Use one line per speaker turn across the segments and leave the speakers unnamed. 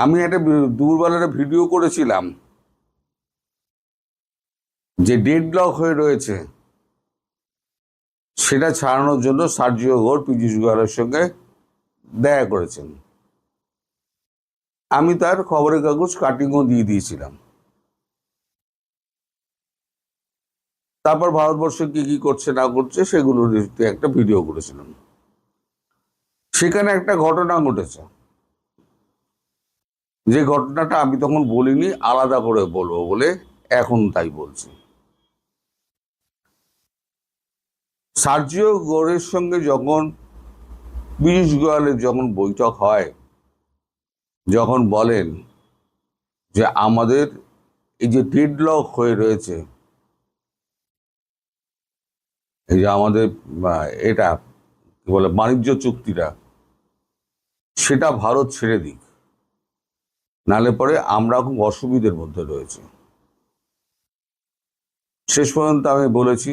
আমি একটা দুপুরবেলা একটা ভিডিও করেছিলাম যে ডেডলক হয়ে রয়েছে, সেটা ছাড়ানোর জন্য সার্জিও ঘোর পীযূষ গোয়ালের সঙ্গে দেখা করেছেন। আমি তার খবরের কাগজ কাটিংও দিয়ে দিয়েছিলাম। তারপর ভারতবর্ষ কি কি করছে না করছে সেগুলোর একটা ভিডিও করেছিলাম। সেখানে একটা ঘটনা ঘটেছে, যে ঘটনাটা আমি তখন বলিনি, আলাদা করে বলবো বলে এখন তাই বলছি। সার্জিও ঘোরের সঙ্গে যখন পীযূষ গোয়ালের যখন বৈঠক হয়, যখন বলেন যে আমাদের এই যে ডেডলক হয়ে রয়েছে, এই যে আমাদের এটা কি বলে বাণিজ্য চুক্তিটা, সেটা ভারত ছেড়ে দিক, নালে পরে আমরা খুব অসুবিধার মধ্যে রয়েছে। শেষ পর্যন্ত আমি বলেছি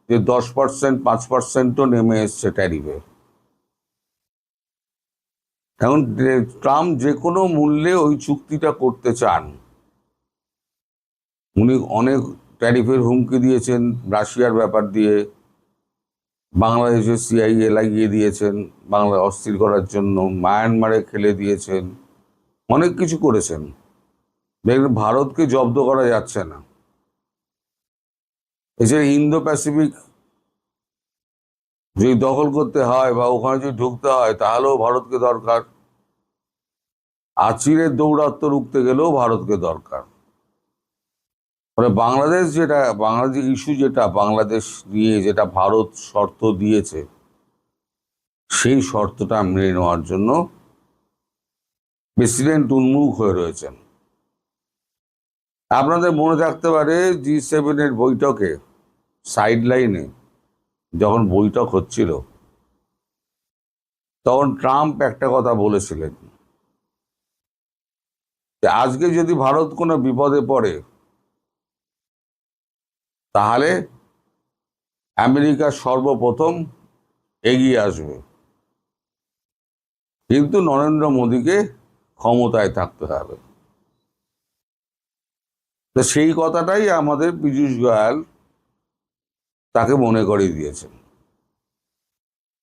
যে 10%, 5%ও নেমে এসছে ট্যারিফে। এখন ট্রাম্প যে কোনো মূল্যে ওই চুক্তিটা করতে চান। উনি অনেক ট্যারিফের হুমকি দিয়েছেন, রাশিয়ার ব্যাপার দিয়ে, বাংলাদেশে সিআইএ লাগিয়ে দিয়েছেন বাংলা অস্থির করার জন্য, মায়ানমারে খেলে দিয়েছেন, অনেক কিছু করেছেন। দেখবেন ভারতকে জব্দ করা যাচ্ছে না। এছাড়া ইন্দো প্যাসিফিক যদি দখল করতে হয় বা ওখানে যদি ঢুকতে হয়, তাহলেও ভারতকে দরকার। আচিরের দৌরাত্ম্য রুখতে গেলেও ভারতকে দরকার। মানে বাংলাদেশ যেটা, বাংলাদেশ ইস্যু যেটা, বাংলাদেশ নিয়ে যেটা ভারত শর্ত দিয়েছে, সেই শর্তটা মেনে নেওয়ার জন্য প্রেসিডেন্ট উন্মুখ হয়ে রয়েছেন। আপনাদের মনে থাকতে পারে G7 বৈঠকে সাইড লাইনে যখন বৈঠক হচ্ছিল, তখন ট্রাম্প একটা কথা বলেছিলেন যে আজকে যদি ভারত কোনো বিপদে পড়ে, তাহলে আমেরিকা সর্বপ্রথম এগিয়ে আসবে, কিন্তু নরেন্দ্র মোদীকে ক্ষমতায় থাকতে হবে। তো সেই কথাটাই আমাদের পীযূষ গোয়াল তাকে মনে করিয়ে দিয়েছেন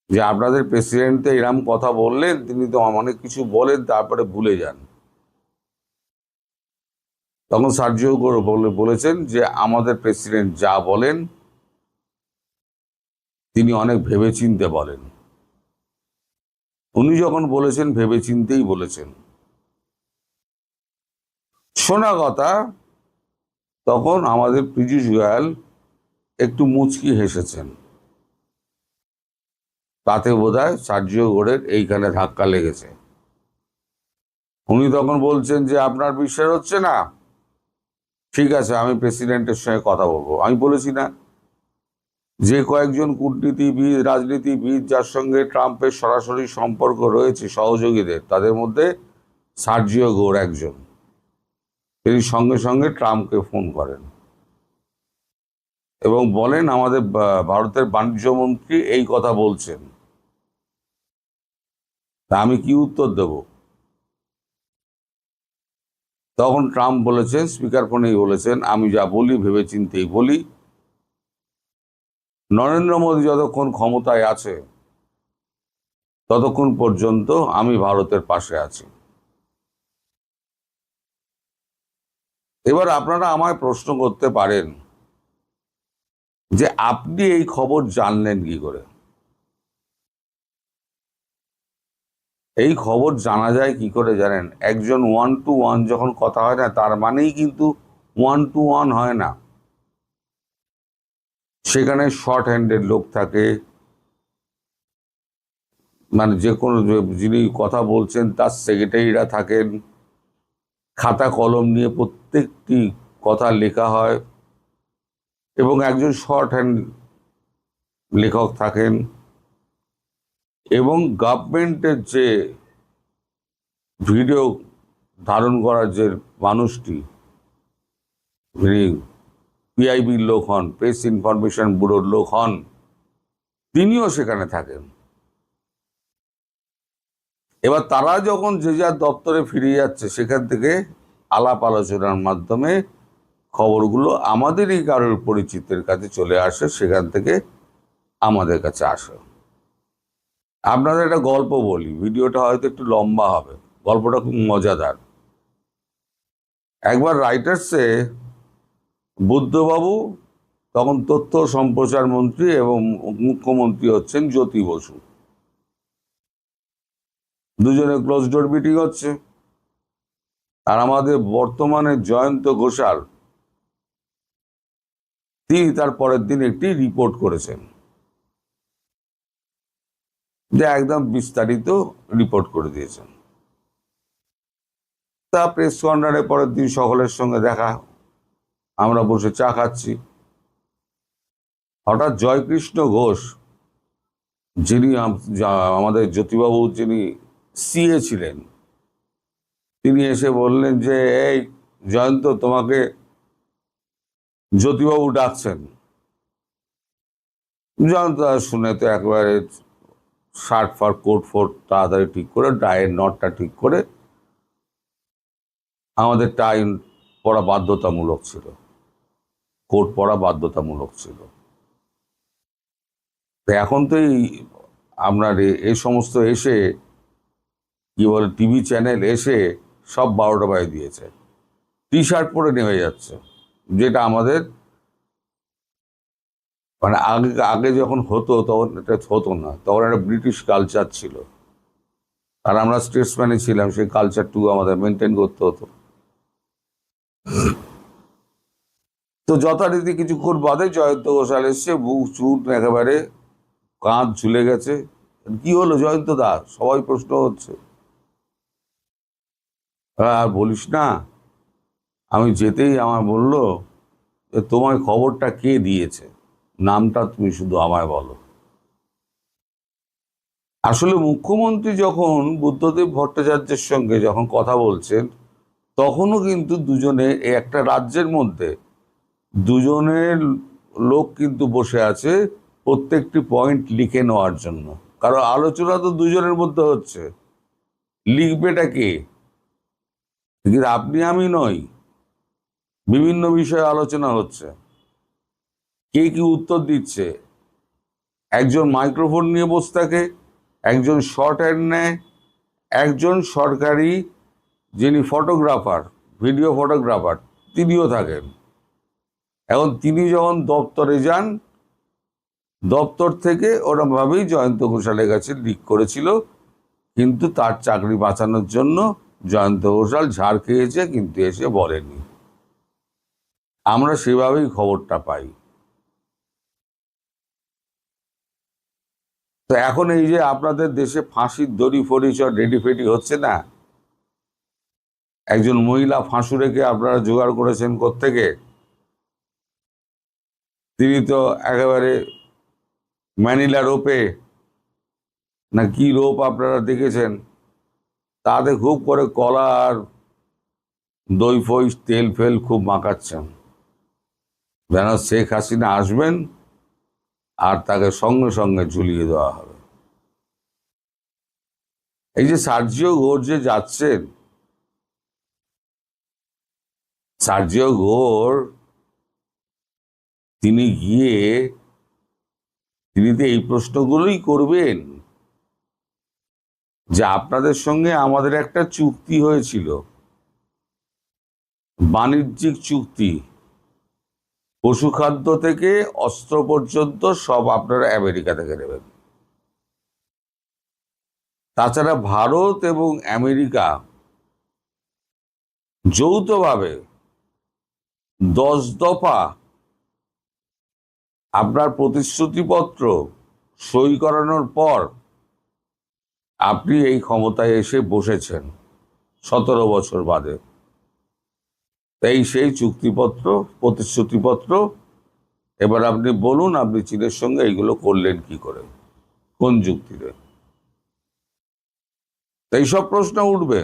যে আপনাদের প্রেসিডেন্ট তো এরকম কথা বললেন, তিনি তো অনেক কিছু বলেন তারপরে ভুলে যান। তখন সার্জিও ঘোর বলেছেন যে আমাদের প্রেসিডেন্ট যা বলেন তিনি অনেক ভেবেচিন্তে বলেন। উনি যখন বলেছেন ভেবেচিন্তেই বলেছেন। শোনা কথা, তখন আমাদের পীযূষ গোয়াল একটু মুচকি হেসেছেন। তাতে বোধহয় সার্জিও ঘোরের এইখানে ধাক্কা লেগেছে। উনি তখন বলছেন যে আপনার বিশ্বাস হচ্ছে না, ঠিক আছে আমি প্রেসিডেন্টের সঙ্গে কথা বলবো। আমি বলেছি না, যে কয়েকজন কূটনীতিবিদ, রাজনীতিবিদ যার সঙ্গে ট্রাম্পের সরাসরি সম্পর্ক রয়েছে, সহযোগীদের, তাদের মধ্যে সার্জিও ঘোর একজন। তিনি সঙ্গে সঙ্গে ট্রাম্পকে ফোন করেন এবং বলেন আমাদের ভারতের বাণিজ্য মন্ত্রী এই কথা বলছেন, তা আমি কি উত্তর দেব? তখন ট্রাম্প বলেছেন, স্পিকার ফোনেই বলেছেন, আমি যা বলি ভেবেচিন্তেই বলি, নরেন্দ্র মোদী যতক্ষণ ক্ষমতায় আছে ততক্ষণ পর্যন্ত আমি ভারতের পাশে আছি। এবার আপনারা আমায় প্রশ্ন করতে পারেন যে আপনি এই খবর জানলেন কি করে? এই খবর জানা যায় কি করে জানেন? একজন 1-to-1 যখন কথা হয় না, তার মানেই কিন্তু 1-to-1 হয় না। সেখানে শর্ট হ্যান্ডের লোক থাকে, মানে যে কোনো যিনি কথা বলছেন তার সেক্রেটারিরা থাকেন, খাতা কলম নিয়ে প্রত্যেকটি কথা লেখা হয়, এবং একজন শর্ট হ্যান্ড লেখক থাকেন, এবং গভর্নমেন্টের যে ভিডিও ধারণ করার যে মানুষটি, যিনি পিআইবির লোক হন, প্রেস ইনফরমেশন ব্যুরোর লোক হন, তিনিও সেখানে থাকেন। এবার তারা যখন যে যার দপ্তরে ফিরে যাচ্ছে, সেখান থেকে আলাপ আলোচনার মাধ্যমে খবরগুলো আমাদেরই কারোর পরিচিতের কাছে চলে আসে, সেখান থেকে আমাদের কাছে আসে। আপনাদের একটা গল্প বলি, ভিডিওটা হয়তো একটু লম্বা হবে, গল্পটা খুব মজাদার। একবার রাইটার্সে বুদ্ধবাবু, তখন তথ্য সম্প্রচার মন্ত্রী এবং মুখ্যমন্ত্রী হচ্ছেন জ্যোতি বসু, দুজনে ক্লোজ ডোর মিটিং হচ্ছে। আর আমাদের বর্তমানে জয়ন্ত ঘোষাল, তিনি তার পরের দিন একটি রিপোর্ট করেছেন, যে একদম বিস্তারিত রিপোর্ট করে দিয়েছেন। তা প্রেস কর্নারে পরের দিন সকলের সঙ্গে দেখা, আমরা বসে চা খাচ্ছি। হঠাৎ জয়কৃষ্ণ ঘোষ, যিনি আমাদের জ্যোতিবাবু, যিনি সিএ ছিলেন, তিনি এসে বললেন যে, এই জয়ন্ত, তোমাকে জ্যোতিবাবু ডাকছেন। জয়ন্ত শুনে তো একেবারে শার্ট ফার্ট কোট ফোট তাড়াতাড়ি ঠিক করে, টাইয়ের নটটা ঠিক করে, আমাদের টাই পরা বাধ্যতামূলক ছিল, কোট পরা বাধ্যতামূলক ছিল। তো এখন তো আপনার এই সমস্ত এসে কি বলে, টিভি চ্যানেল এসে সব 12টা বাজে দিয়েছে, টি শার্ট পরে নেমে যাচ্ছে, যেটা আমাদের মানে আগে আগে যখন হতো তখন এটা হতো না, তখন একটা ব্রিটিশ কালচার ছিল, আর আমরা স্টেটসম্যানই ছিলাম, সেই কালচারটুকু আমাদের মেনটেন করতে হতো। তো যথারীতি কিছুক্ষণ বাদে জয়ন্ত ঘোষাল এসছে, বুক চুট একেবারে কাঁধ ঝুলে গেছে। কি হলো জয়ন্ত দা, সবাই প্রশ্ন হচ্ছে। আর বলিস না, আমি যেতেই আমার বললো, তোমার খবরটা কে দিয়েছে, নামটা তুমি শুধু আমায় বলো। আসলে মুখ্যমন্ত্রী যখন বুদ্ধদেব ভট্টাচার্যের সঙ্গে যখন কথা বলছেন, তখনও কিন্তু দুজনে একটা রাজ্যের মধ্যে দুজনের লোক কিন্তু বসে আছে প্রত্যেকটি পয়েন্ট লিখে নেওয়ার জন্য, কারণ আলোচনা তো দুজনের মধ্যে হচ্ছে, লিখবেটা কে? কিন্তু আপনি আমি নই, বিভিন্ন বিষয়ে আলোচনা হচ্ছে, কে কি উত্তর দিচ্ছে, একজন মাইক্রোফোন নিয়ে বসে থাকে, একজন শর্ট হ্যান্ড নেয়, একজন সরকারি যিনি ফটোগ্রাফার, ভিডিও ফটোগ্রাফার, তিনিও থাকেন। এখন তিনি যখন দপ্তরে যান, দপ্তর থেকে ওরমভাবেই জয়ন্ত ঘোষালের কাছে লিক করেছিল, কিন্তু তার চাকরি বাঁচানোর জন্য জয়ন্ত ঘোষাল ঝাড় খেয়েছে, কিন্তু এসে বলেনি। আমরা সেভাবেই খবরটা পাই। তো এখন এই যে আপনাদের দেশে ফাঁসির দড়ি ফড়ি সব রেডি ফেডি হচ্ছে না, একজন মহিলা ফাঁসুরেকে আপনারা জোগাড় করেছেন কোত্থেকে? তিনি তো একেবারে ম্যানিলা রোপে, না কি রোপ আপনারা দেখেছেন, তাতে খুব করে কলা আর দই ফই তেল ফেল খুব মাখাচ্ছেন, যেন শেখ হাসিনা আসবেন আর তাকে সঙ্গে সঙ্গে ঝুলিয়ে দেওয়া হবে। এই যে সার্জিও ঘোষ যে যাচ্ছেন, সার্জিও ঘোষ তিনি গিয়ে তিনি তো এই প্রশ্নগুলোই করবেন, যে আপনাদের সঙ্গে আমাদের একটা চুক্তি হয়েছিল, বাণিজ্যিক চুক্তি, পশুখাদ্য থেকে অস্ত্র পর্যন্ত সব আপনারা আমেরিকা থেকে নেবেন। তাছাড়া ভারত এবং আমেরিকা যৌথভাবে 10 দফা আপনার প্রতিশ্রুতিপত্র সই করানোর পর আপনি এই ক্ষমতায় এসে বসেছেন 17 বছর বাদে। তাই সেই চুক্তিপত্র, প্রতিশ্রুতিপত্র, এবার আপনি বলুন আপনি চীনের সঙ্গে এইগুলো করলেন কি করে, কোন যুক্তিতে? এইসব প্রশ্ন উঠবে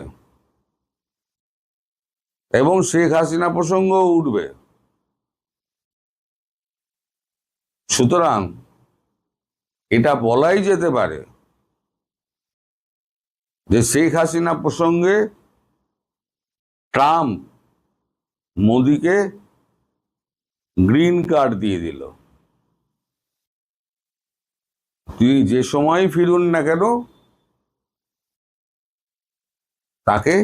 এবং শেখ হাসিনা প্রসঙ্গও উঠবে। সুতরাং এটা বলাই যেতে পারে যে শেখ হাসিনা প্রসঙ্গে ট্রাম্প মোদিকে গ্রিন কার্ড দিয়ে দিল। তিনি যে সময় ফিরুন না কেন তাকে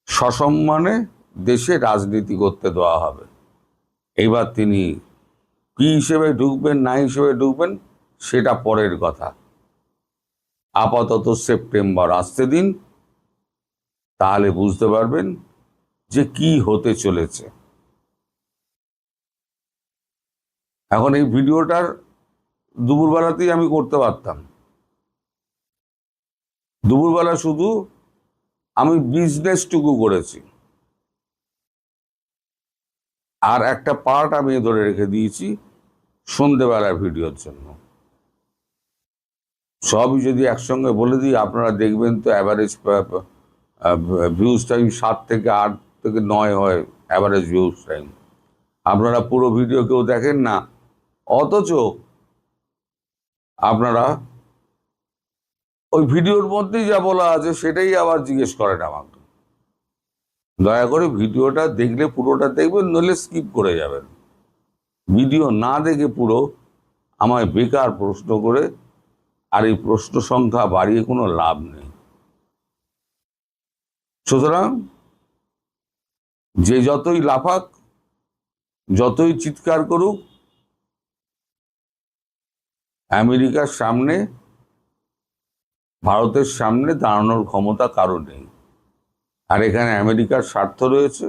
সসম্মানে দেশে রাজনীতি করতে দেওয়া হবে। এবার তিনি কি হিসেবে ঢুকবেন না হিসেবে ঢুকবেন সেটা পরের কথা। আপাতত সেপ্টেম্বর আসতে দিন, তাহলে বুঝতে পারবেন যে কি হতে চলেছে। এখন এই ভিডিওটার দুপুরবেলাতেই আমি করতে পারতাম। দুপুরবেলা শুধু আমি বিজনেসটুকু করেছি, আর একটা পার্ট আমি ধরে রেখে দিয়েছি সন্ধ্যেবেলার ভিডিওর জন্য। সবই যদি একসঙ্গে বলে দিই আপনারা দেখবেন তো অ্যাভারেজ ভিউজ টাইম 7 থেকে 8 থেকে 9 হয় অ্যাভারেজ ভিউজ টাইম। আপনারা পুরো ভিডিও কেউ দেখেন না, অথচ আপনারা ওই ভিডিওর মধ্যেই যা বলা আছে সেটাই আবার জিজ্ঞেস করেন আমাকে। দয়া করে ভিডিওটা দেখলে পুরোটা দেখবেন, নইলে স্কিপ করে যাবেন। ভিডিও না দেখে পুরো আমায় বেকার প্রশ্ন করে, আর এই প্রশ্ন সংখ্যা বাড়িয়ে কোনো লাভ নেই। সুতরাং যে যতই লাফাক, যতই চিৎকার করুক, আমেরিকার সামনে, ভারতের সামনে দাঁড়ানোর ক্ষমতা কারো নেই। আর এখানে আমেরিকার স্বার্থ রয়েছে,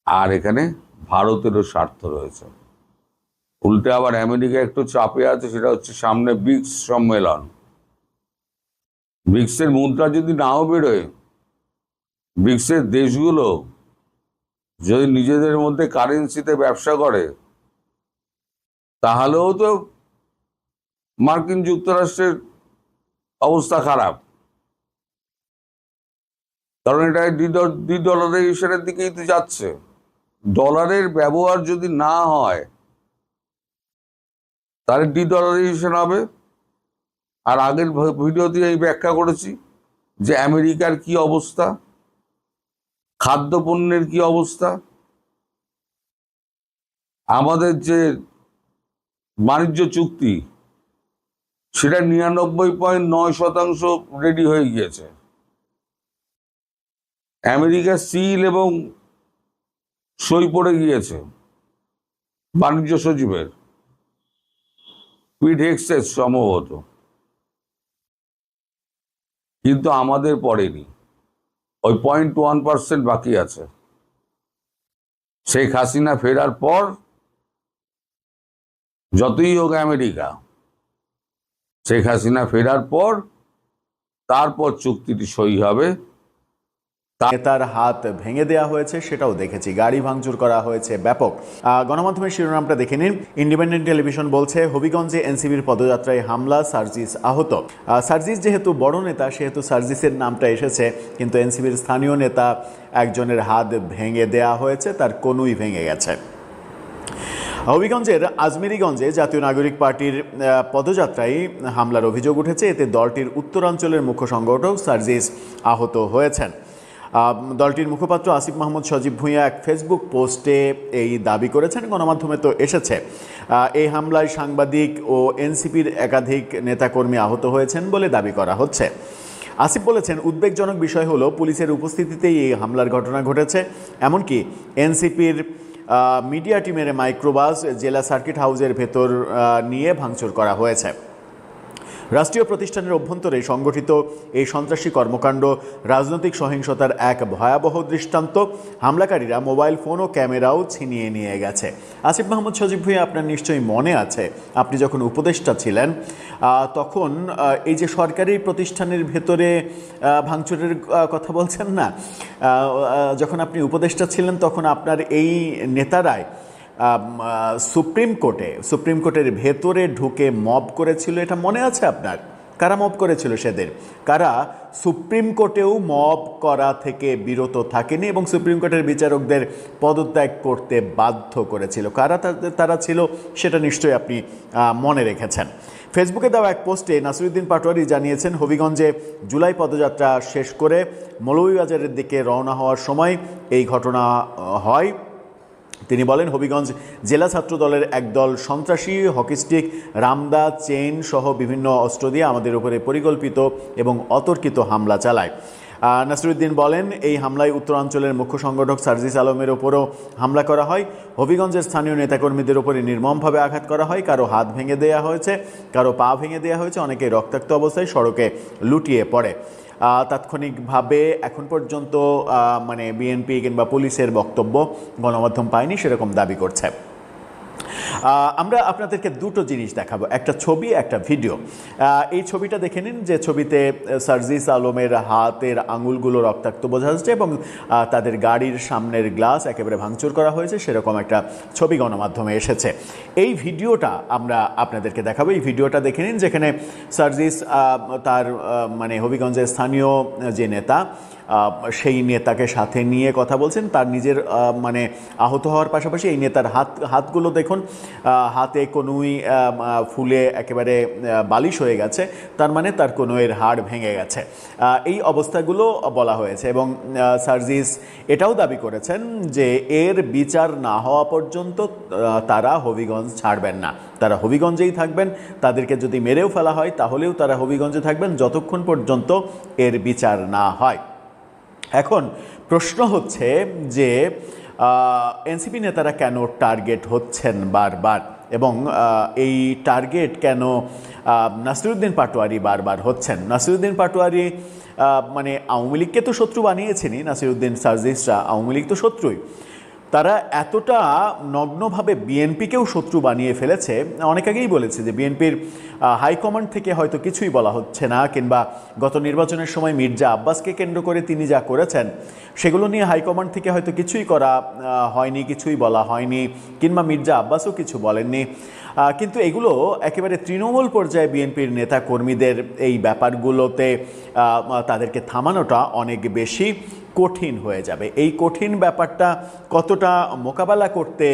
আর এখানে ভারতেরও স্বার্থ রয়েছে। উল্টে আবার আমেরিকা একটু চাপে আছে, সেটা হচ্ছে সামনে ব্রিক্স সম্মেলন। ব্রিক্সের মুদ্রা যদি নাও বেরোয়, ব্রিক্সের দেশগুলো যদি নিজেদের মধ্যে কারেন্সিতে ব্যবসা করে, তাহলেও তো মার্কিন যুক্তরাষ্ট্রের অবস্থা খারাপ। কারণ এটা ডলারাইজেশনের দিকেই তো যাচ্ছে। ডলারের ব্যবহার যদি না হয় তাহলে ডলারাইজেশন হবে। আর আগের ভিডিওতে আমি ব্যাখ্যা করেছি যে আমেরিকার কি অবস্থা, খাদ্যপণ্যের কি অবস্থা। আমাদের যে বাণিজ্য চুক্তি সেটা 99.9% রেডি হয়ে গিয়েছে। আমেরিকা সিল এবং সই পড়ে গিয়েছে বাণিজ্য সচিবের, পিট হেগসেস সম্ভবত, কিন্তু আমাদের পড়েনি। ওই 0.1% বাকি আছে। শেখ হাসিনা ফেরার পর যতই হোক আমেরিকা, শেখ হাসিনা ফেরার পর তারপর চুক্তিটি সই হবে।
নেতার হাত ভেঙে দেওয়া হয়েছে সেটাও দেখেছি, গাড়ি ভাঙচুর করা হয়েছে ব্যাপক। গণমাধ্যমের শিরোনামটা দেখে নিন। ইন্ডিপেন্ডেন্ট টেলিভিশন বলছে, হবিগঞ্জে এনসিবির পদযাত্রায় হামলা, সার্জিস আহত। সার্জিস যেহেতু বড় নেতা সেহেতু সার্জিসের নামটা এসেছে, কিন্তু এনসিবির স্থানীয় নেতা একজনের হাত ভেঙে দেওয়া হয়েছে, তার কনুই ভেঙে গেছে। হবিগঞ্জের আজমেরিগঞ্জে জাতীয় নাগরিক পার্টির পদযাত্রায় হামলার অভিযোগ উঠেছে। এতে দলটির উত্তরাঞ্চলের মুখ্য সংগঠক সার্জিস আহত হয়েছেন। দলটির মুখপাত্র আসিফ মাহমুদ সজীব ভূঁইয়া এক ফেসবুক পোস্টে এই দাবি করেছেন। গণমাধ্যমে তো এসেছে। এই হামলায় সাংবাদিক ও এনসিপির একাধিক নেতাকর্মী আহত হয়েছেন বলে দাবি করা হচ্ছে। আসিফ বলেছেন, উদ্বেগজনক বিষয় হলো পুলিশের উপস্থিতিতেই এই হামলার ঘটনা ঘটেছে। এমনকি এনসিপির মিডিয়া টিমের মাইক্রোবাস জেলা সার্কিট হাউসের ভেতর নিয়ে ভাঙচুর করা হয়েছে। রাষ্ট্রীয় প্রতিষ্ঠানের অভ্যন্তরে সংগঠিত এই সন্ত্রাসী কর্মকাণ্ড রাজনৈতিক সহিংসতার এক ভয়াবহ দৃষ্টান্ত। হামলাকারীরা মোবাইল ফোন ও ক্যামেরাও ছিনিয়ে নিয়ে গেছে। আসিফ মাহমুদ সজীব ভূঁইয়া, আপনার নিশ্চয়ই মনে আছে, আপনি যখন উপদেষ্টা ছিলেন তখন এই যে সরকারি প্রতিষ্ঠানের ভেতরে ভাঙচুরের কথা বলছেন না, যখন আপনি উপদেষ্টা ছিলেন তখন আপনার এই নেতারাই সুপ্রিম কোর্টের ভেতরে ঢুকে মব করেছিল, এটা মনে আছে আপনার? কারা মব করেছিল সেদিন? কারা সুপ্রিম কোর্টেও মব করা থেকে বিরত থাকেনি এবং সুপ্রিম কোর্টের বিচারকদের পদত্যাগ করতে বাধ্য করেছিল? কারা তারা ছিল সেটা নিশ্চয়ই আপনি মনে রেখেছেন। ফেসবুকে দেওয়া এক পোস্টে নাসিরউদ্দিন পাটোয়ারি জানিয়েছেন, হবিগঞ্জে জুলাই পদযাত্রা শেষ করে মৌলভীবাজারের দিকে রওনা হওয়ার সময় এই ঘটনা হয়। তিনি বলেন, হবিগঞ্জ জেলা ছাত্র দলের একদল সন্ত্রাসী হকিস্টিক, রামদা, চেইন সহ বিভিন্ন অস্ত্র দিয়ে আমাদের উপরে পরিকল্পিত এবং অতর্কিত হামলা চালায়। নাসিরউদ্দিন বলেন, এই হামলায় উত্তরাঞ্চলের মুখ্য সংগঠক সার্জিস আলমের ওপরও হামলা করা হয়। হবিগঞ্জের স্থানীয় নেতাকর্মীদের উপরে নির্মমভাবে আঘাত করা হয়। কারো হাত ভেঙে দেওয়া হয়েছে, কারো পা ভেঙে দেওয়া হয়েছে, অনেকে রক্তাক্ত অবস্থায় সড়কে লুটিয়ে পড়ে। তাৎক্ষণিকভাবে এখন পর্যন্ত মানে বিএনপি কিংবা পুলিশের বক্তব্য গণমাধ্যম পায়নি, সেরকম দাবি করছে। আমরা আপনাদেরকে দুটো জিনিস দেখাবো, একটা ছবি, একটা ভিডিও। এই ছবিটা দেখে নিন, যে ছবিতে সার্জিস আলমের হাতের আঙুলগুলো রক্তাক্ত বোঝা যাচ্ছে এবং তাদের গাড়ির সামনের গ্লাস একেবারে ভাঙচুর করা হয়েছে, সেরকম একটা ছবি গণমাধ্যমে এসেছে। এই ভিডিওটা আমরা আপনাদেরকে দেখাবো। এই ভিডিওটা দেখে নিন, যেখানে সার্জিস তার মানে হবিগঞ্জের স্থানীয় যে নেতা, সেই নেতাকে সাথে নিয়ে কথা বলছেন। তার নিজের মানে আহত হওয়ার পাশাপাশি এই নেতার হাতগুলো দেখুন, হাতে কনুই ফুলে একেবারে বালিশ হয়ে গেছে, তার মানে তার কনুইয়ের হাড় ভেঙে গেছে। এই অবস্থাগুলো বলা হয়েছে এবং সার্জিস এটাও দাবি করেছেন যে এর বিচার না হওয়া পর্যন্ত তারা হবিগঞ্জ ছাড়বেন না, তারা হবিগঞ্জেই থাকবেন। তাদেরকে যদি মেরেও ফেলা হয় তাহলেও তারা হবিগঞ্জে থাকবেন যতক্ষণ পর্যন্ত এর বিচার না হয়। এখন প্রশ্ন হচ্ছে যে এনসিপি নেতারা কেন টার্গেট হচ্ছেন বারবার, এবং এই টার্গেট কেন নাসিরউদ্দিন পাটোয়ারি বারবার হচ্ছেন। নাসিরউদ্দিন পাটোয়ারি মানে আওয়ামী লীগকে তো শত্রু বানিয়েছেনই, নাসিরউদ্দিন সার্জিসরা আওয়ামী লীগ তো শত্রুই, তারা এতটা নগ্নভাবে বিএনপিকেও শত্রু বানিয়ে ফেলেছে। অনেক আগেই বলেছে যে বিএনপির হাইকমান্ড থেকে হয়তো কিছুই বলা হচ্ছে না, কিংবা গত নির্বাচনের সময় মির্জা আব্বাসকে কেন্দ্র করে তিনি যা করেছেন সেগুলো নিয়ে হাইকমান্ড থেকে হয়তো কিছুই করা হয়নি, কিছুই বলা হয়নি, কিংবা মির্জা আব্বাসও কিছু বলেননি। কিন্তু এগুলো একেবারে তৃণমূল পর্যায়ে বিএনপির নেতা কর্মীদের এই ব্যাপারগুলোতে তাদেরকে থামানোটা অনেক বেশি কঠিন হয়ে যাবে। এই কঠিন ব্যাপারটা কতটা মোকাবেলা করতে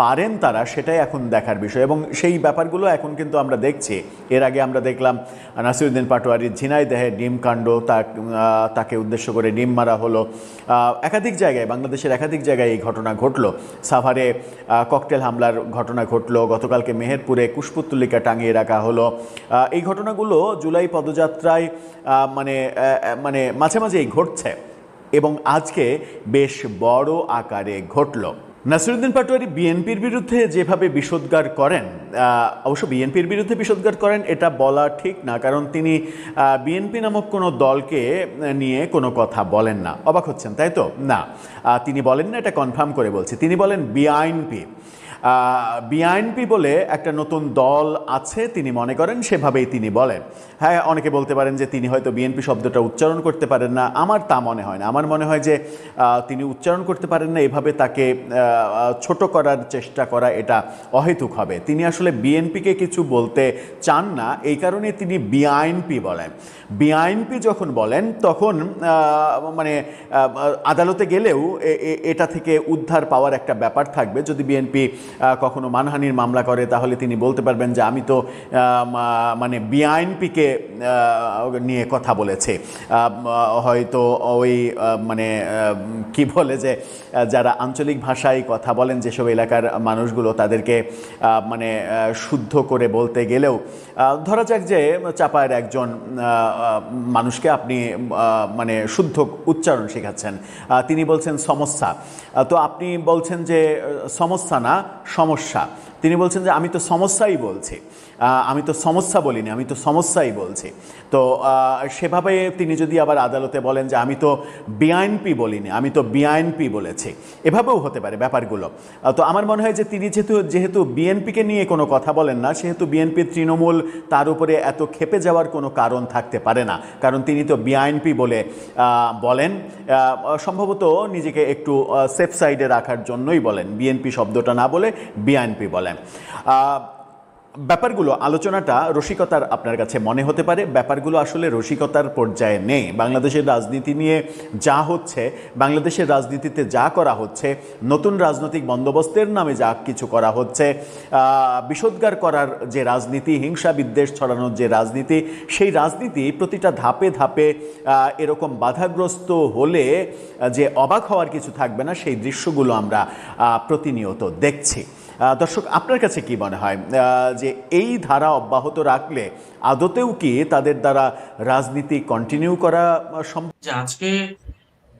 পারেন তারা, সেটাই এখন দেখার বিষয়, এবং সেই ব্যাপারগুলো এখন কিন্তু আমরা দেখছি। এর আগে আমরা দেখলাম নাসিরউদ্দিন পাটোয়ারির ঝিনাইদহে ডিম কাণ্ড, তাকে উদ্দেশ্য করে ডিম মারা হলো। একাধিক জায়গায়, বাংলাদেশের একাধিক জায়গায় এই ঘটনা ঘটলো। সাভারে ককটেল হামলার ঘটনা ঘটলো, গতকালকে মেহেরপুরে কুশপুত্তলিকা টাঙিয়ে রাখা হলো। এই ঘটনাগুলো জুলাই পদযাত্রায় মানে মানে মাঝে মাঝেই ঘটছে এবং আজকে বেশ বড় আকারে ঘটল। নাসিরউদ্দিন পাটোয়ারি বিএনপির বিরুদ্ধে যেভাবে বিষোদ্গার করেন, অবশ্য বিএনপির বিরুদ্ধে বিষোদ্গার করেন এটা বলা ঠিক না, কারণ তিনি বিএনপি নামক কোনো দলকে নিয়ে কোনো কথা বলেন না। অবাক হচ্ছেন তাই তো? না, তিনি বলেন না, এটা কনফার্ম করে বলছি। তিনি বলেন বিআইএনপি। বিআইএনপি বলে একটা নতুন দল আছে তিনি মনে করেন, সেভাবেই তিনি বলেন। হ্যাঁ, অনেকে বলতে পারেন যে তিনি হয়তো বিএনপি শব্দটা উচ্চারণ করতে পারেন না, আমার তা মনে হয় না। আমার মনে হয় যে তিনি উচ্চারণ করতে পারেন না, এভাবে তাকে ছোট করার চেষ্টা করা এটা অহেতুক হবে। তিনি আসলে বিএনপিকে কিছু বলতে চান না, এই কারণে তিনি বিআইএনপি বলেন। বিআইএনপি যখন বলেন তখন মানে আদালতে গেলেও এটা থেকে উদ্ধার পাওয়ার একটা ব্যাপার থাকবে। যদি বিএনপি কখনো মানহানির মামলা করে তাহলে তিনি বলতে পারবেন যে আমি তো মানে বিআইএনপিকে নিয়ে কথা বলেছে। হয়তো ওই মানে কি বলে যে যারা আঞ্চলিক ভাষায় কথা বলেন যেসব এলাকার মানুষগুলো, তাদেরকে মানে শুদ্ধ করে বলতে গেলেও ধরা যাক যে চাপায়ের একজন মানুষকে আপনি মানে শুদ্ধ উচ্চারণ শেখাচ্ছেন, তিনি বলছেন সমস্যা, তো আপনি বলছেন যে সমস্যা না সমস্যা, তিনি বলছেন যে আমি তো সমস্যাই বলছি, আমি তো সমস্যা বলিনি, আমি তো সমস্যাই বলছি। তো সেভাবে তিনি যদি আবার আদালতে বলেন যে আমি তো বিআইএনপি বলিনি, আমি তো বিআইএনপি বলেছি, এভাবেও হতে পারে ব্যাপারগুলো। তো আমার মনে হয় যে তিনি যেহেতু বিএনপিকে নিয়ে কোনো কথা বলেন না, সেহেতু বিএনপির তৃণমূল তার উপরে এত ক্ষেপে যাওয়ার কোনো কারণ থাকতে পারে না, কারণ তিনি তো বিআইএনপি বলে বলেন। সম্ভবত নিজেকে একটু সেফ সাইডে রাখার জন্যই বলেন, বিএনপি শব্দটা না বলে বিআইএনপি বলেন। ব্যাপারগুলো আলোচনাটা রসিকতার আপনার কাছে মনে হতে পারে, ব্যাপারগুলো আসলে রসিকতার পর্যায়ে নেই। বাংলাদেশের রাজনীতি নিয়ে যা হচ্ছে, বাংলাদেশের রাজনীতিতে যা করা হচ্ছে, নতুন রাজনৈতিক বন্দোবস্তের নামে যা কিছু করা হচ্ছে, বিষোদ্গার করার যে রাজনীতি, হিংসা বিদ্বেষ ছড়ানোর যে রাজনীতি, সেই রাজনীতি প্রতিটা ধাপে ধাপে এরকম বাধাগ্রস্ত হলে যে অবাক হওয়ার কিছু থাকবে না, সেই দৃশ্যগুলো আমরা প্রতিনিয়ত দেখছি। দর্শক, আপনার কাছে কি মনে হয় যে এই ধারা অব্যাহত রাখলে আদতেও কি তাদের দ্বারা রাজনীতি কন্টিনিউ করা সম্ভব?
যে আজকে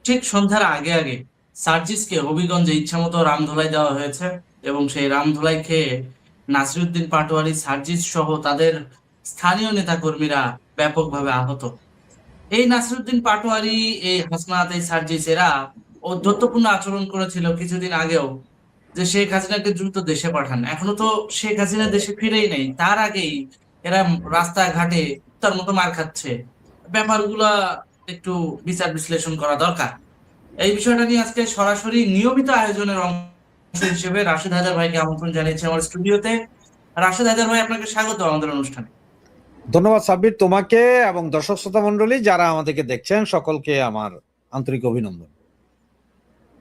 ঠিক সন্ধ্যার আগে আগে সার্জিসকে হবিগঞ্জে ইচ্ছামতো রামধুলাই দেওয়া হয়েছে এবং সেই রামধুলাই খেয়ে নাসিরুদ্দিন পাটোয়ারি, সার্জিস সহ তাদের স্থানীয় নেতাকর্মীরা ব্যাপকভাবে আহত। এই নাসিরুদ্দিন পাটোয়ারি, এই হাসনাত, এই সার্জিস এরা ঔদ্ধত্যপূর্ণ আচরণ করেছিল কিছুদিন আগেও যে শেখ হাসিনাকে দ্রুত দেশে পাঠান। এখনো তো শেখ হাসিনা দেশে ফিরেই নেই, তার আগেই এরা রাস্তাঘাটে তার মতো মার খাচ্ছে। ব্যাপারগুলা একটু বিচার বিশ্লেষণ করা দরকার। এই বিষয়টা নিয়ে আজকে সরাসরি নিয়মিত আয়োজনের অংশ হিসেবে রাশেদ হায়দার ভাইকে আমন্ত্রণ জানিয়েছি আমার স্টুডিওতে। রাশেদ হায়দার ভাই, আপনাকে স্বাগত আমাদের অনুষ্ঠানে।
ধন্যবাদ সাব্বির, তোমাকে এবং দর্শক শ্রোতা মন্ডলী যারা আমাদেরকে দেখছেন সকলকে আমার আন্তরিক অভিনন্দন।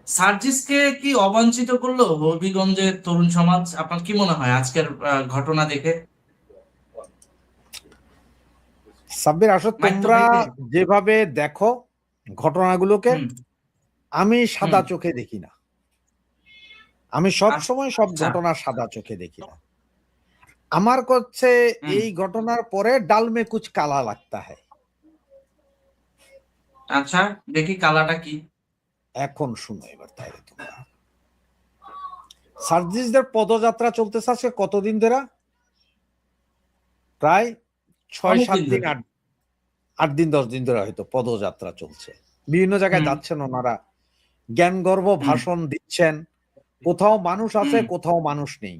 সার্জিসকে কি অবাঞ্ছিত করলো হবিগঞ্জের তরুণ সমাজ? আপনার কি মনে হয় আজকের ঘটনা দেখে?
সাব্বির, আসলে তোমরা যেভাবে দেখো ঘটনাগুলোকে, আমি সাদা চোখে দেখি না। আমি সব সময় সব ঘটনা সাদা চোখে দেখি না। আমার কাছে এই ঘটনার পরে ডাল মে কুছ কালা লাগতা হ্যায়।
আচ্ছা, দেখি কালাটা কি।
এখন শুনো এবার তাহলে তোমরা। সার্জিসদের পদযাত্রা চলতেছে আজকে কতদিন ধরে? প্রায় 6-7 দিন, 8 দিন 10 দিন ধরে হয়তো পদযাত্রা চলছে। বিভিন্ন জায়গায় যাচ্ছেন ওনারা, জ্ঞান গর্ব ভাষণ দিচ্ছেন। কোথাও মানুষ আছে, কোথাও মানুষ নেই,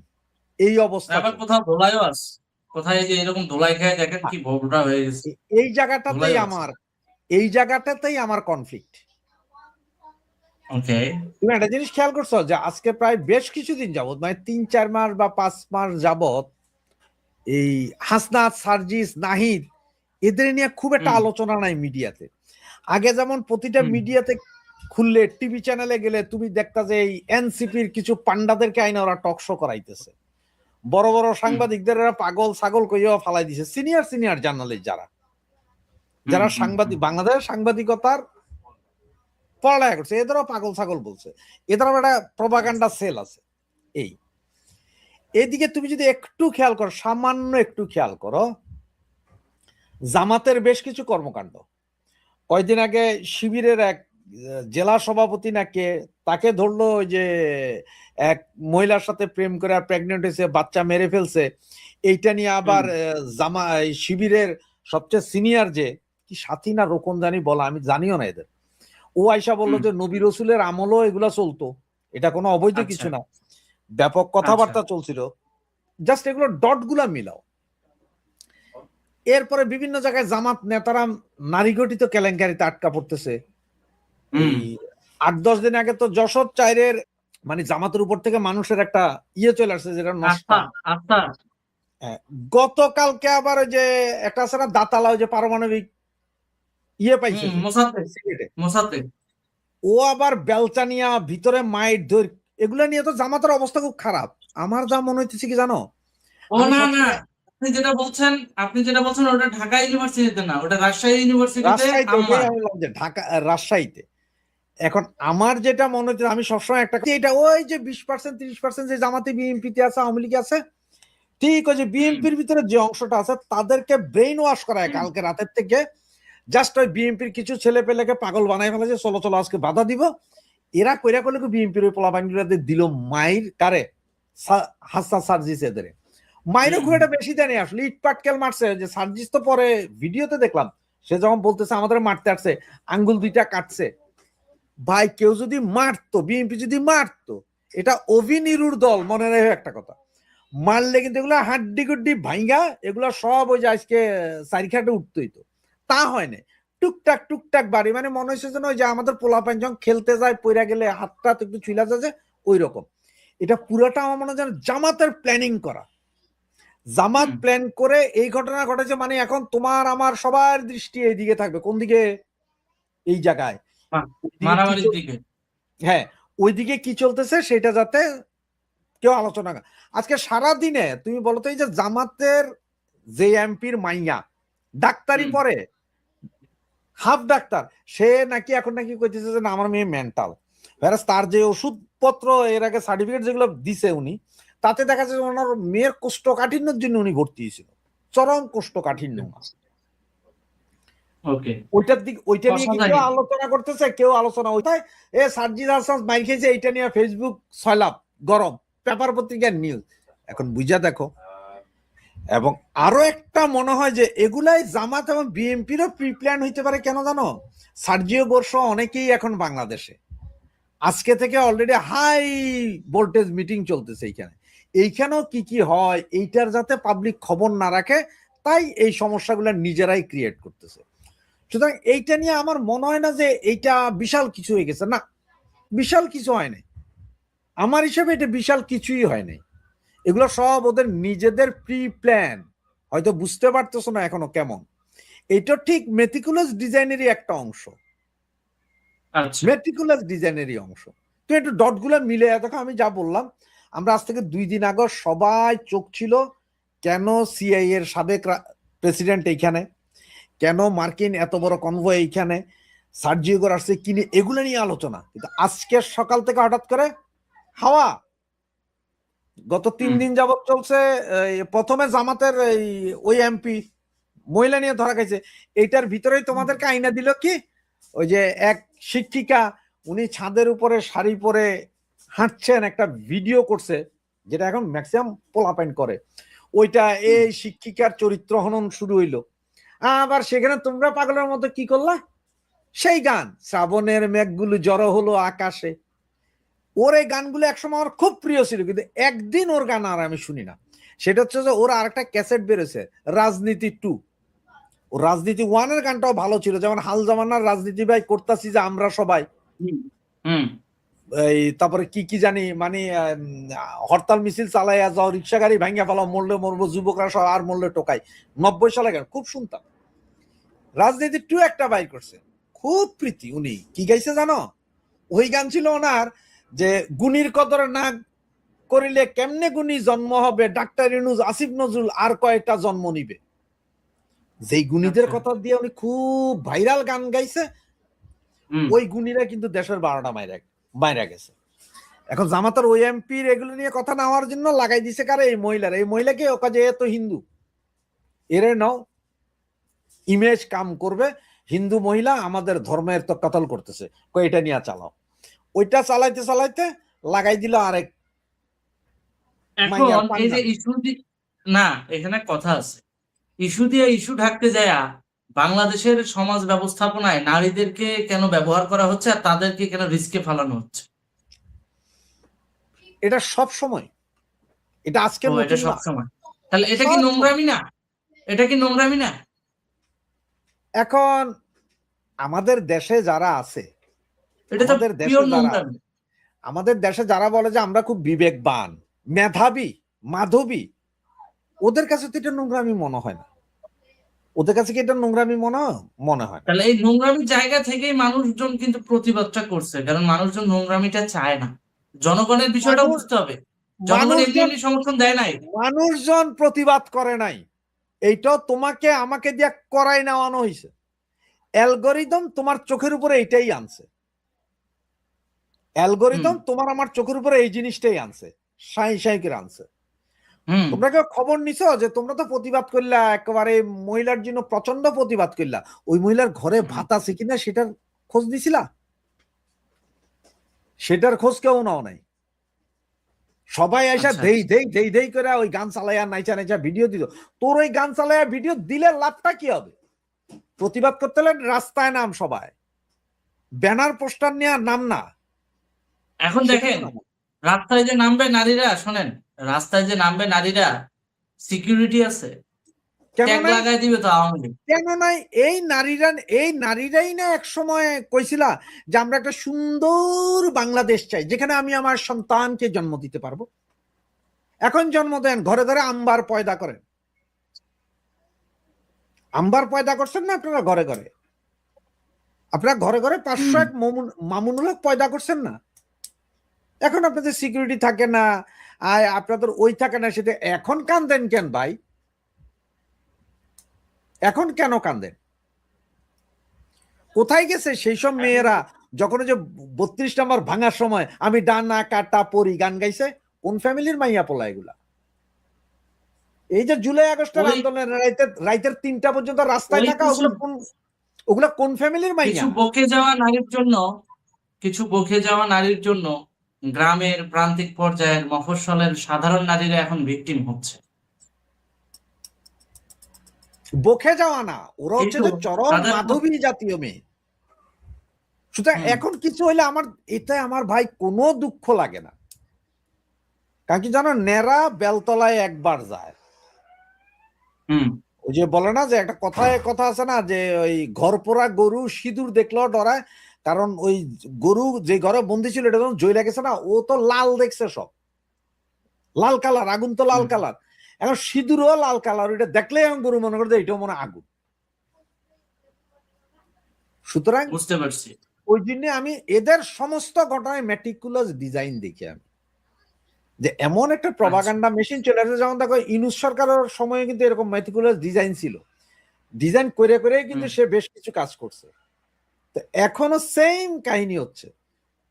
এই অবস্থা।
আবার কোথাও ধোলাইও আছে, কোথায় যে এরকম ধোলাই খায় দেখেন কি ভোগটা হয়ে গেছে।
এই জায়গাটাতেই আমার কনফ্লিক্ট।
ওকে,
তুমি একটা জিনিস খেয়াল করছো যে আজকে প্রায় বেশ কিছুদিন যাবত, মানে 3-4 মাস বা 5 মাস যাবত এই হাসনাত, সার্জিস, নাহিদ এদের নিয়ে খুব একটা আলোচনা নাই মিডিয়াতে। আগে যেমন প্রতিটা মিডিয়াতে খুললে, টিভি চ্যানেলে গেলে তুমি দেখতা যে এই এনসিপির কিছু পান্ডাদেরকে আইনা ওরা টক শো করাইতেছে, বড় বড় সাংবাদিকদের এরা পাগল ছাগল কইয়া ফালাই দিছে। সিনিয়র জার্নালিস্ট যারা সাংবাদিক, বাংলাদেশের সাংবাদিকতার পড়ালেখা করছে, এদেরও পাগল ছাগল বলছে। এদেরও একটা প্রপাগান্ডা সেল আছে। এইদিকে তুমি যদি একটু খেয়াল করো, সামান্য একটু খেয়াল করো, জামাতের বেশ কিছু কর্মকাণ্ড। কয়েকদিন আগে শিবিরের এক জেলা সভাপতি নাকি তাকে ধরলো যে এক মহিলার সাথে প্রেম করে প্রেগনেন্ট হয়েছে, বাচ্চা মেরে ফেলছে। এইটা নিয়ে আবার শিবিরের সবচেয়ে সিনিয়র যে কি সাথী না রোকন জানি বলা, আমি জানিও না এদের, ও আইসা বললো যে নবী রসুলের আমলও এগুলা চলতো, এটা কোনো অবৈধ কিছু না। ব্যাপক কথাবার্তা চলছিল। জাস্ট এগুলো ডট গুলা মিলাও। এরপরে বিভিন্ন জায়গায় জামাত নেতারা নারী গঠিত কেলেঙ্কারিতে আটকা পড়তেছে। 8-10 দিন আগে তো যশোর 4-এর মানে জামাতের উপর থেকে মানুষের একটা চলে আসছে, যেটা নষ্ট। গতকালকে আবার ওই যে একটা আছে না দাতালা, ওই যে পারমাণবিক পাইছে ও আবার বেলচানিয়া ভিতরে মাইট ধর, এগুলা নিয়ে তো জামাতের অবস্থা খুব খারাপ। আমার যা মনে হইতেছে কি জানো,
আপনি যেটা বলছেন ওটা ঢাকা ইউনিভার্সিটিতে না, ওটা রাজশাহী ইউনিভার্সিটিতে।
রাজশাহীতে। এখন আমার যেটা মনে হচ্ছে, আমি সবসময় একটা, এটা ওই যে 20% 30% যে জামাতে বিএনপিতে আছে, আওয়ামী লীগে আছে, ঠিক ওই যে বিএনপির ভিতরে যে অংশটা আছে তাদেরকে ব্রেইন ওয়াশ করায় কালকে রাতের থেকে। জাস্ট ওই বিএনপির কিছু ছেলে পেলেকে পাগল বানাই ফেলেছে, চলো আজকে বাধা দিব। এরা কইরা করলে বিএনপির ওই পোলাপানিগুলোতে দিল মাইর, কারে? হাসনাত, সার্জিস এদের মাইরও খুব একটা বেশি দেয়নি আসলে, ইট পাটকেল মারছে। যে সার্জিস তো পরে ভিডিওতে দেখলাম সে যখন বলতেছে আমাদের মারতে আসছে, আঙ্গুল 2টা কাটছে। ভাই, কেউ যদি মারতো, বিএনপি যদি মারতো, এটা অভিনিরুর দল, মনে রাখে একটা কথা, মারলে কিন্তু এগুলা হাড্ডি গুড্ডি ভাইঙ্গা এগুলা সব ওই যে আজকে চারিখাটে উঠতোই। তো তা হয় না, টুকটাক বাড়ি, মানে মনে হচ্ছে যেন ওই যে আমাদের পোলাপান যখন খেলতে যায় পইরা গেলে হাতটা একটু ছুইলা যায় ওই রকম। এটা পুরাটা আমার মনে হয় জামাতের প্ল্যানিং করা। জামাত
হুম।
প্ল্যান করে এই ঘটনা ঘটেছে, মানে এখন তোমার আমার সবার দৃষ্টি এইদিকে থাকবে। কোন দিকে? এই জায়গায় ওইদিকে কি
মারামারির দিকে।
হ্যাঁ, ওইদিকে কি চলতেছে সেটা যাতে কেউ আলোচনা আজকে সারা দিনে তুমি বলো তো, এই যে জামাতের যে এমপির মাইয়া ডাক্তারি
হুম।
পড়ে, হাফ ডাক্তার, সে নাকি এখন নাকি কইতেছে যে না আমার মেয়ে মেন্টাল। তার যে ওষুধপত্র এর আগে সার্টিফিকেট যেগুলো দিছে উনি, তাতে দেখা যাচ্ছে ওনার মেয়ের কোষ্ঠকাঠিন্যের জন্য উনি ভর্তি হয়েছিল, চরম কোষ্ঠকাঠিন্য।
ওকে।
ওইটা নিয়ে কি কেউ আলোচনা করতেছে? কেউ আলোচনা ওইটাই সার্জিস হাসান মাইর খেয়েছে এইটা নিয়ে ফেসবুক সয়লাভ গরম, পেপার পত্রিকার নিউজ। এখন বুঝা দেখো। এবং আরো একটা মনে হয় যে এগুলাই জামাত এবং বিএনপিরও প্রি প্ল্যান হইতে পারে। কেন জানো? সার্জিও বর্ষ অনেকেই এখন বাংলাদেশে, আজকে থেকে অলরেডি হাই ভোল্টেজ মিটিং চলতেছে এইখানেও কি কি হয় এইটার যাতে পাবলিক খবর না রাখে, তাই এই সমস্যাগুলো নিজেরাই ক্রিয়েট করতেছে। সুতরাং এইটা নিয়ে আমার মনে হয় না যে এইটা বিশাল কিছু হয়ে গেছে, না বিশাল কিছু হয় নাই। আমার হিসেবে এটা বিশাল কিছুই হয় নাই। এগুলো সব ওদের নিজেদের প্রি প্ল্যান, হয়তো বুঝতে পারতেছো না এখনো কেমন। এটা ঠিক মেটিকুলাস ডিজাইনেরই একটা অংশ,
আচ্ছা।
মেটিকুলাস ডিজাইনেরই অংশ। তো একটু ডট গুলো মিলে দেখো, আমি যা বললাম, আমরা আজ থেকে 2 দিন আগে সবাই চোখ ছিল কেন সিআই এর সাবেক প্রেসিডেন্ট এইখানে, কেন মার্কিন এত বড় কনভয় এইখানে, সার্জিও আসছে কিনে, এগুলো নিয়ে আলোচনা। কিন্তু আজকে সকাল থেকে হঠাৎ করে হাওয়া। গত 3 দিন যাবত চলছে। প্রথমে জামাতের ওই এমপি মহিলা নিয়ে ধরা খাইছে, এইটার ভিতরেই তোমাদেরকে আইনা দিল কি, ওই যে এক শিক্ষিকা উনি ছাদের উপরে শাড়ি পরে হাঁটছেন, একটা ভিডিও করছে, যেটা এখন ম্যাক্সিমাম পোলাপাইন করে, ওইটা এই শিক্ষিকার চরিত্র হনন শুরু হইলো। আবার সেখানে তোমরা পাগলের মতো কি করলা, সেই গান শ্রাবণের মেঘগুলো জড়ো হলো আকাশে। ওর এই গানগুলো একসময় আমার খুব প্রিয় ছিল, কিন্তু একদিন ওর গান আর আমি শুনি না। সেটা হচ্ছে যে ওর আরেকটা ক্যাসেট বেরোছে, রাজনীতি 2। ও রাজনীতি 1 এর গানটাও ভালো ছিল, যেমন হাল জামানার রাজনীতি ভাই করতেছি যে আমরা সবাই, এই তারপরে কি কি জানি, মানে হরতাল মিছিল চালাইয়া যাও, রিক্সা গাড়ি ভাঙ্গা ফেলাও, মরলে মরবো, যুবকরা সব আর মরলে টোকাই, 90 সালে গান খুব শুনতাম। রাজনীতি 2 একটা বাইর করছে, খুব প্রীতি। উনি কি গাইছে জানো? ওই গান ছিল ওনার যে গুণীর কদর না করিলে কেমনে গুণী জন্ম হবে, ডাক্তার ইউনূস আসিফ নজরুল আর কয়েকটা জন্ম নিবে। যেই গুণীদের কথা দিয়ে উনি খুব ভাইরাল গান গাইছে, ওই গুণীরা কিন্তু দেশের 12টা মাইরা গেছে। এখন জামাতার ওই এমপির এগুলো নিয়ে কথা না হওয়ার জন্য লাগাই দিছে কারে, এই মহিলার। এই মহিলাকে ওকা যে এত হিন্দু, এরে নাও ইমেজ কাম করবে, হিন্দু মহিলা আমাদের ধর্মের তো কতল করতেছে, এটা নিয়ে চালাও। ওইটা চালাইতে চালাইতে লাগাই দিল আরেক।
এখন এই যে ইস্যু না, এখানে কথা আছে, ইস্যু দিয়ে ইস্যু ঢাকতে যায় বাংলাদেশের সমাজ ব্যবস্থাপনায় নারীদেরকে কেন ব্যবহার করা হচ্ছে আর তাদেরকে কেন রিস্কে ফেলানো হচ্ছে?
এটা সব সময়, এটা আজকে
এটা সব সময়। তাহলে এটা কি নোংরামি না? এটা কি নোংরামি না?
এখন আমাদের দেশে যারা আছে, আমাদের দেশে যারা বলে যে আমরা খুব বিবেকবান, মেধাবী, মাধবী, ওদের কাছে তো এটা নোংরামি মনে হয় না। ওদের কাছে কি এটা নোংরামি মনে হয়?
তাহলে এই নোংরামির জায়গা থেকেই মানুষজন কিন্তু প্রতিবাদটা করছে, কারণ মানুষজন নোংরামিটা চায় না। জনগণের বিষয়টা বুঝতে হবে, জনগণ এমনি সমর্থন দেয় নাই।
মানুষজন প্রতিবাদ করে নাই, এইটা তোমাকে আমাকে দিয়ে করাই নেওয়ানো হয়েছে। অ্যালগোরিদম তোমার চোখের উপরে এইটাই আনছে, অ্যালগোরিদম তোমার আমার চোখের উপরে এই জিনিসটাই আনছে, সাই সাই করে আনছে। তোমরা কেউ খবর নিছো যে তোমরা তো প্রতিবাদ করলা, একেবারে মহিলার জন্য প্রচন্ড প্রতিবাদ করলা, ওই মহিলার ঘরে ভাত আছে কিনা সেটার খোঁজ দিছিলা? সেটার খোঁজ কেউ নাও নাই। সবাই আইসা দেই দেই দেই দেই করে ওই গান চালাইয়া নাইচা নাইচা ভিডিও দিল। তোর ওই গান চালাইয়া ভিডিও দিলে লাভটা কি হবে? প্রতিবাদ করতে হলে রাস্তায় নাম, সবাই ব্যানার পোস্টার নিয়ে নাম না।
এখন দেখেন রাস্তায় যে নামবে নারীরা, শোনেন, রাস্তায় যে নামবে নারীরা, সিকিউরিটি আছে, ট্যাগ লাগাই দিবে তো আওয়ামী লীগ।
কেন নাই? এই নারীরাই না এক সময় কইছিলা যে আমরা একটা সুন্দর বাংলাদেশ চাই, যেখানে আমি আমার সন্তানকে জন্ম দিতে পারবো। এখন জন্ম দেন, ঘরে ঘরে আম্বার পয়দা করেন। আম্বার পয়দা করছেন না আপনারা ঘরে ঘরে? আপনারা ঘরে ঘরে 501 মামুনুল হক পয়দা করছেন না? এখন আপনাদের সিকিউরিটি থাকে না, আপনাদের ওই থাকে না, সেটা এখন কান্দেন কেন ভাই? এখন কেন কান্দেন? কোথায় গেছে সেই সব মেয়েরা যখন যে 32 নম্বর ভাঙার সময় আমি ডানা কাটা পরি গান গাইছে? কোন ফ্যামিলির মাইয়া পোলা এগুলা? এই যে জুলাই আগস্টের আন্দোলনের রাইতের 3টা পর্যন্ত রাস্তায় থাকা, ওগুলা কোন ফ্যামিলির মাইয়া?
কিছু বকে যাওয়া নারীর জন্য গ্রামের প্রান্তিক পর্যায়ের মফস্বলের সাধারণ নারীরা এখন ভিকটিম হচ্ছে।
বকে যাওয়া না, ওরা হচ্ছে যে চরম মাধবী জাতীয় মেয়ে। সুতরাং এখন কিছু হইলে আমার ভাই কোনো দুঃখ লাগে না। কারণ কি জানো, নেড়া বেলতলায় একবার যায়। ওই যে বলে না যে একটা কথা আছে না, যে ওই ঘর পোড়া গরু সিঁদুর দেখলেও ডরায়। কারণ ওই গরু যে ঘরে বন্দি ছিল এটা যখন জইলা গেছে না, ও তো লাল দেখছে, সব লাল কালার, আগুন তো লাল কালার। এখন সিঁদুরও লাল কালার, এটা দেখলে এখন গরু মনে করে এটাও মনে আগুন। সুতরাং
বুঝতে পারছি,
ওই জন্য আমি এদের সমস্ত ঘটনায় মেটিকুলাস ডিজাইন দেখি আমি, যে এমন একটা প্রপাগান্ডা মেশিন চলে আসছে। যেমন দেখো ইউনূস সরকারের সময়ে কিন্তু এরকম মেটিকুলাস ডিজাইন ছিল, ডিজাইন করে করে কিন্তু সে বেশ কিছু কাজ করছে। তো এখনো সেম কাহিনী হচ্ছে,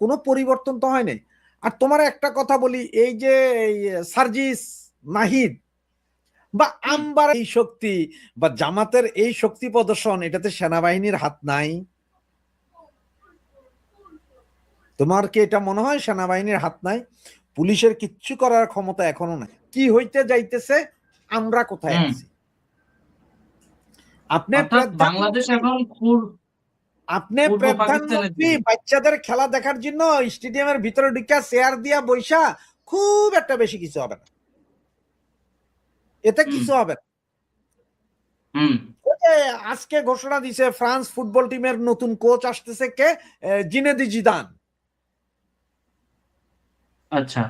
কোনো পরিবর্তন তো হয় নাই। আর তোমার একটা কথা বলি, এই যে সার্জিস নাহিদ বা আম্বার এই শক্তি বা জামাতের এই শক্তি প্রদর্শন, এটাতে সেনাবাহিনীর হাত নাই? তোমার কি এটা মনে হয় সেনাবাহিনীর হাত নাই? পুলিশের কিচ্ছু করার ক্ষমতা এখনো নাই। কি হইতে যাইতেছে, আমরা কোথায় আছি?
বাংলাদেশ এখন
আপনি প্রধানমন্ত্রী বাচ্চাদের খেলা দেখার জন্য স্টেডিয়ামের ভিতরে ঢুকা চেয়ার দিয়া বৈশা খুব একটা বেশি কিছু হবে না, এতে কিছু হবে না। আজকে ঘোষণা দিছে ফ্রান্স ফুটবল টিমের নতুন কোচ আসতেছে, কে? জিনেদি জিদান।
আচ্ছা,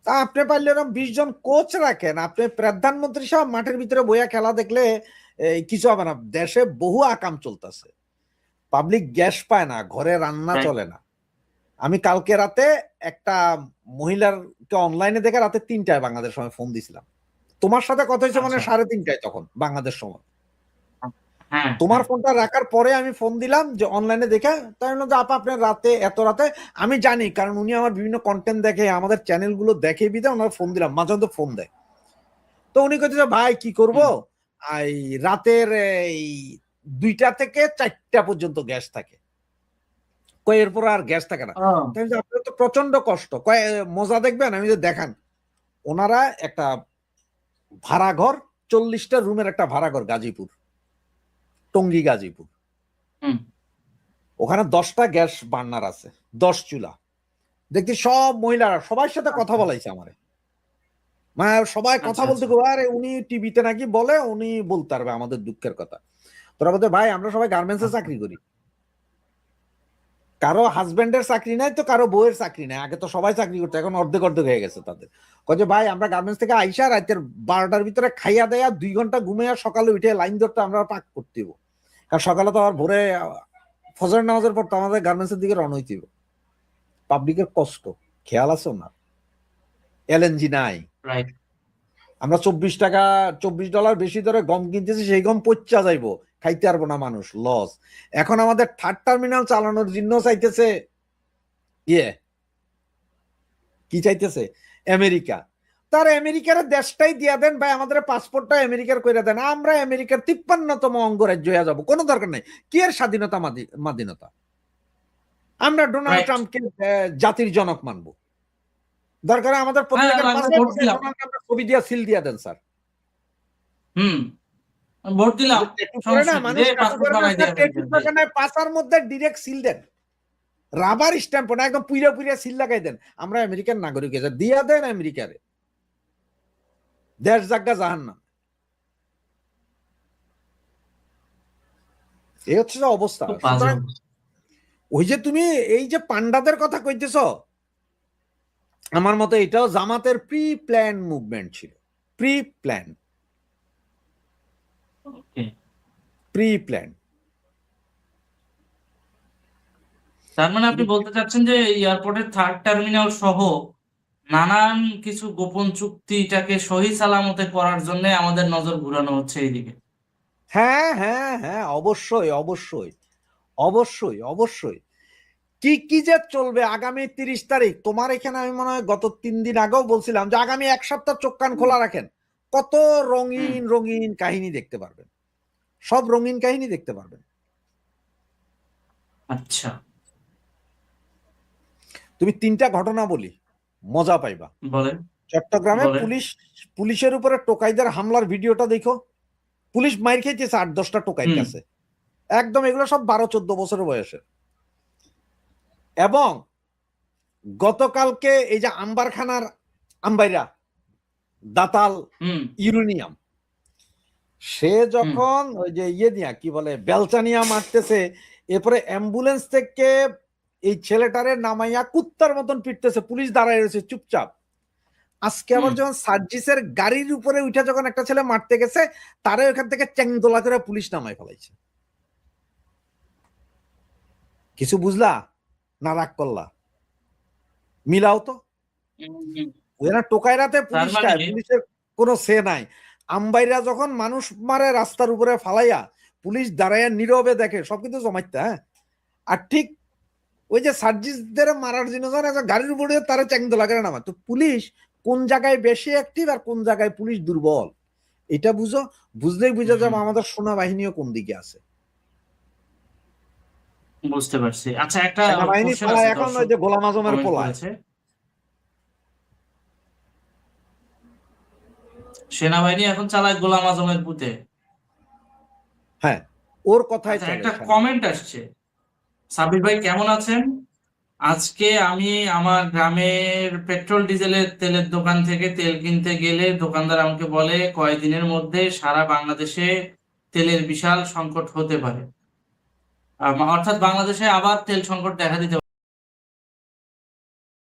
তা আপনি পারলে এরকম 20 জন কোচ রাখেন, আপনি প্রধানমন্ত্রী সব মাঠের ভিতরে বইয়া খেলা দেখলে কিছু হবে না। দেশে বহু আকাম চলতেছে, পাবলিক গ্যাস পায় না, ঘরে রান্না চলে না। আমি কালকে রাতে একটা মহিলারকে অনলাইনে দেখে রাতে 3টায় বাংলাদেশ সময় ফোন দিছিলাম। তোমার সাথে কথা হয়েছে মানে 3:30টায় তখন বাংলাদেশ সময়। তোমার ফোনটা রাখার পরে আমি ফোন দিলাম যে অনলাইনে দেখে, তাই বললাম যে আপা আপনার রাতে এত রাতে, আমি জানি কারণ উনি আমার বিভিন্ন কন্টেন্ট দেখে, আমাদের চ্যানেলগুলো দেখে, বিদে ওনার ফোন দিলাম, মাঝে মধ্যে ফোন দেয়। তো উনি কইতেছে ভাই কি করব, এই রাতের এই 2টা থেকে 4টা পর্যন্ত গ্যাস থাকে, কই এরপর আর গ্যাস থাকে না। আপনার তো প্রচন্ড কষ্ট, কয় মজা দেখবেন? আমি যে দেখান, ওনারা একটা ভাড়া ঘর, 40টা রুমের একটা ভাড়া ঘর, গাজীপুর, টঙ্গী গাজীপুর, ওখানে 10টা গ্যাস বার্নার আছে, 10 চুলা। দেখছি সব মহিলারা সবার সাথে কথা বলাইছে আমারে, মানে সবাই কথা বলতে, আরে উনি টিভিতে নাকি বলে, উনি বলতে পারবে আমাদের দুঃখের কথা। তোরা বলতে ভাই আমরা সবাই গার্মেন্টসে চাকরি করি, কারো হাজবেন্ডের চাকরি নাই তো কারো বউয়ের চাকরি নাই। আগে তো সবাই চাকরি করতো, এখন অর্ধেক অর্ধেক হয়ে গেছে তাদের। কয়ে ভাই আমরা গার্মেন্টস থেকে আইসা রাতের 12টার ভিতরে খাইয়া দেয়া 2 ঘন্টা ঘুমিয়ে সকালে উঠে লাইন ধরতে আমরা পাক করতে হইব, কারণ সকালে তো আবার ভোরে ফজর নামাজের পর তো আমাদের গার্মেন্টসের দিকে রওনা হইতে হইব। পাবলিকের কষ্ট খেয়াল আছে না? এলএনজি নাই, আমরা $24 বেশি ধরে গম কিনতেছি, সেই গম পচা যাইবো, খাইতে পারবো না মানুষ, লস। এখন আমাদের 3rd টার্মিনাল চালানোর জন্য চাইতেছে কি চাইতেছে? আমেরিকা। তার আমেরিকার দেশটাই দিয়া দেন ভাই, আমাদের পাসপোর্টটা আমেরিকার কইরা দেন, আমরা আমেরিকার 53তম অঙ্গরাজ্য হয়ে যাবো, কোনো দরকার নেই। কি এর স্বাধীনতা মাদিনতা? আমরা ডোনাল্ড ট্রাম্পকে জাতির জনক মানবো, দরকার আমাদের ছবি দিয়া সিল দিয়া দেন স্যার।
ভোট দিলাম,
পাশার মধ্যে ডিরেক্ট সিল দেন, রাবার স্ট্যাম্প না, একদম পুইরা পুইরা সিল লাগাই দেন, আমরা আমেরিকান নাগরিক দিয়া দেন আমেরিকারে, দেশ জায়গা জাহান্নাম। এই হচ্ছে অবস্থা। ওই যে তুমি এই যে পান্ডাদের কথা কইতেছ, আমার মতে এটাও জামাতের প্রি প্ল্যান মুভমেন্ট ছিল, প্রি প্ল্যান,
ওকে,
প্রি প্ল্যান।
তার মানে আপনি বলতে চাচ্ছেন যে এয়ারপোর্টের থার্ড টার্মিনাল সহ নানান কিছু গোপন চুক্তিটাকে সহি সালামতে করার জন্য আমাদের নজর ঘুরানো হচ্ছে এইদিকে।
হ্যাঁ হ্যাঁ হ্যাঁ, অবশ্যই অবশ্যই অবশ্যই অবশ্যই। কি কি যে চলবে আগামী 30 তারিখ, তোমার এখানে আমি মনে হয় গত 3 দিন আগেও বলছিলাম যে আগামী 1 সপ্তাহ চোখ কান খোলা রাখেন, কত রঙিন রঙিন কাহিনী দেখতে পারবেন, সব রঙিন কাহিনী দেখতে পারবেন।
আচ্ছা,
তুমি 3টা ঘটনা বলি, মজা পাইবা।
বলেন।
চট্টগ্রামে
বলেন।
পুলিশের উপরে টোকাইদের হামলার ভিডিওটা দেখো, পুলিশ মাইর খেয়েছে 8-10টা টোকাইর
হুম।
কাছে, একদম এগুলো সব 12-14 বছরের বয়সের। এবং গতকালকে এই যে আম্বারখানার আম্বাইরা দাতাল
হুম।
ইউরেনিয়াম, সে যখন ওই যে নিয়া কি বলে বেলচানিয়া মারতেছে, এরপরে অ্যাম্বুলেন্স থেকে এই ছেলেটারে নামাইয়া কুত্তার মতন পিটতেছে, পুলিশ দাঁড়ায় রয়েছে চুপচাপ। আজকে আবার যখন সার্জিসের গাড়ির উপরে উঠে যখন একটা ছেলে মারতে গেছে, তারে ওখান থেকে চ্যাংদোলা করে পুলিশ নামায় ফেলাইছে। কিছু বুঝলা না রাগ করলা? মিলাও তো। ওরা টোকাইরাতে পুলিশ
তার
খায়,
মানে-
পুলিশের কোনো সে নাই। আম্বাইরা যখন মানুষ মারে রাস্তার উপরে ফালাইয়া, পুলিশ দাঁড়াইয়া নীরবে দেখে, সব কিন্তু জমাইতে। হ্যাঁ, আর ঠিক ওই যে সার্জিসদের মারার জন্য গাড়ির উপরে তারা চ্যাংদোলা করে নামা। তো পুলিশ কোন জায়গায় বেশি অ্যাক্টিভ আর কোন জায়গায় পুলিশ দুর্বল, এটা বুঝো, বুঝলেই বুঝা যাবে আমাদের সেনা বাহিনীও কোন দিকে আছে।
বুঝতে পারছি। আচ্ছা, একটা
সেনাবাহিনী
question
পালায়
আছে,
এখন
দর্শক
ওই যে গোলাম আজমের
comment
পোলায়।
করেছে। সেনাবাহিনী এখন চালায় গোলাম আজমের পুঁতে।
হ্যাঁ, ওর কথাই
আচ্ছা,
চলে।
একটা কমেন্ট আসছে। সাবির ভাই কেমন আছেন? আজকে আমি আমার গ্রামের পেট্রোল ডিজেলের তেলের দোকান থেকে তেল কিনতে গেলে দোকানদার আমাকে বলে কয়েকদিনের মধ্যে সারা বাংলাদেশে তেলের বিশাল সংকট হতে পারে। অর্থাৎ বাংলাদেশে আবার তেল সংকট দেখা দিতে